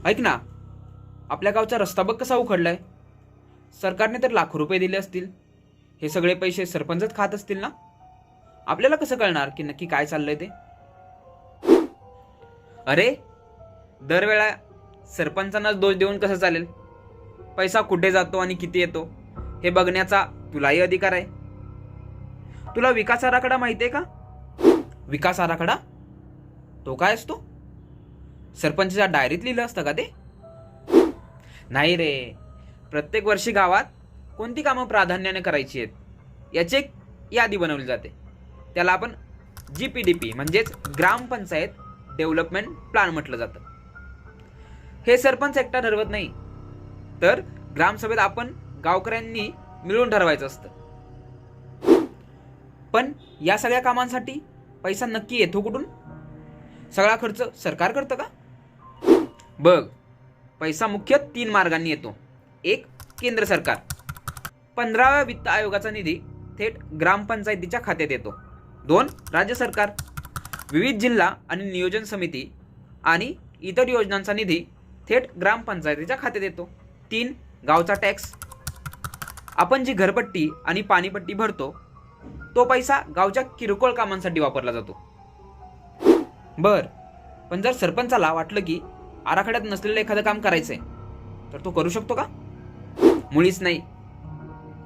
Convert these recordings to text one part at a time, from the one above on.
ऐक ना, आपल्या गावचा रस्ता बघ कसा उखडलाय. सरकारने तर लाखो रुपये दिले असतील. हे सगळे पैसे सरपंचच खात असतील ना. आपल्याला कसं कळणार की नक्की काय चाललंय ते. अरे, दरवेळा सरपंचांनाच दोष देऊन कसं चालेल. पैसा कुठे जातो आणि किती येतो हे बघण्याचा तुलाही अधिकार आहे. तुला विकास आराखडा माहितीये का? विकास आराखडा तो काय असतो? सरपंचाच्या डायरीत लिहिलं असतं का ते? नाही रे, प्रत्येक वर्षी गावात कोणती कामं प्राधान्याने करायची आहेत याची एक यादी बनवली जाते. त्याला आपण GPDP म्हणजेच ग्रामपंचायत डेव्हलपमेंट प्लॅन म्हटलं जातं. हे सरपंच एकटा ठरवत नाही, तर ग्रामसभेत आपण गावकऱ्यांनी मिळून ठरवायचं असतं. पण या सगळ्या कामांसाठी पैसा नक्की येतो कुठून? सगळा खर्च सरकार करतं का? बघ, पैसा मुख्य 3 मार्गांनी येतो. एक, केंद्र सरकार. 15व्या वित्त आयोगाचा निधी थेट ग्रामपंचायतीच्या खात्यात येतो. 2, राज्य सरकार. विविध जिल्हा आणि नियोजन समिती आणि इतर योजनांचा निधी थेट ग्रामपंचायतीच्या खात्यात येतो. 3, गावचा टॅक्स. आपण जी घरपट्टी आणि पाणीपट्टी भरतो तो पैसा गावच्या किरकोळ कामांसाठी वापरला जातो. बर, पण जर सरपंचाला वाटलं की आराखड्यात नसलेलं एखादं काम करायचंय तर तो करू शकतो का? मुळीच नाही.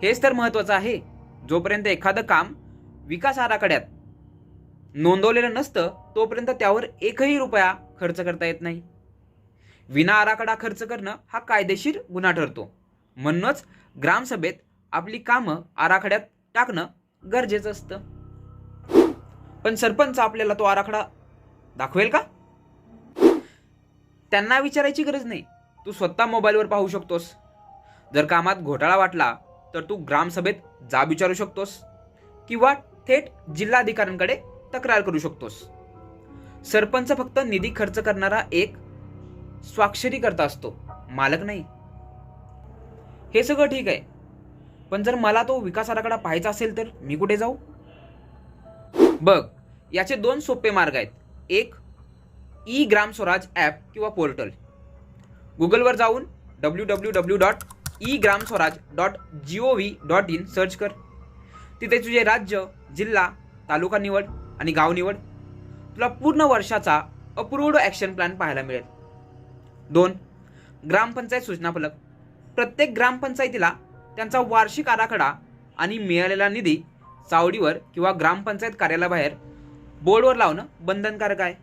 हेच तर महत्वाचं आहे. जोपर्यंत एखादं काम विकास आराखड्यात नोंदवलेलं नसतं तोपर्यंत त्यावर एकही रुपया खर्च करता येत नाही. विना आराखडा खर्च करणं हा कायदेशीर गुन्हा ठरतो. म्हणूनच ग्रामसभेत आपली कामं आराखड्यात टाकणं गरजेचं असतं. पण सरपंच आपल्याला तो आराखडा दाखवेल का? त्यांना विचारायची गरज नाही. तू स्वतः मोबाईलवर पाहू शकतोस. जर कामात घोटाळा वाटला तर तू ग्रामसभेत जा विचारू शकतोस किंवा थेट जिल्हाधिकाऱ्यांकडे तक्रार करू शकतोस. सरपंच फक्त निधी खर्च करणारा एक स्वाक्षरी करता असतो, मालक नाही. हे सगळं ठीक आहे, पण जर मला तो विकास आराखडा पाहायचा असेल तर मी कुठे जाऊ? बघ, याचे 2 सोपे मार्ग आहेत. एक, ग्राम स्वराज ॲप किंवा पोर्टल. गुगलवर जाऊन www.egramswaraj.gov.in सर्च कर. तिथे तुझे राज्य, जिल्हा, तालुका निवड आणि गाव निवड. तुला पूर्ण वर्षाचा अप्रूव्ड ॲक्शन प्लॅन पाहायला मिळेल. 2, ग्रामपंचायत सूचना फलक. प्रत्येक ग्रामपंचायतीला त्यांचा वार्षिक आराखडा आणि मिळालेला निधी चावडीवर किंवा ग्रामपंचायत कार्यालयाबाहेर बोर्डवर लावणं बंधनकारक आहे.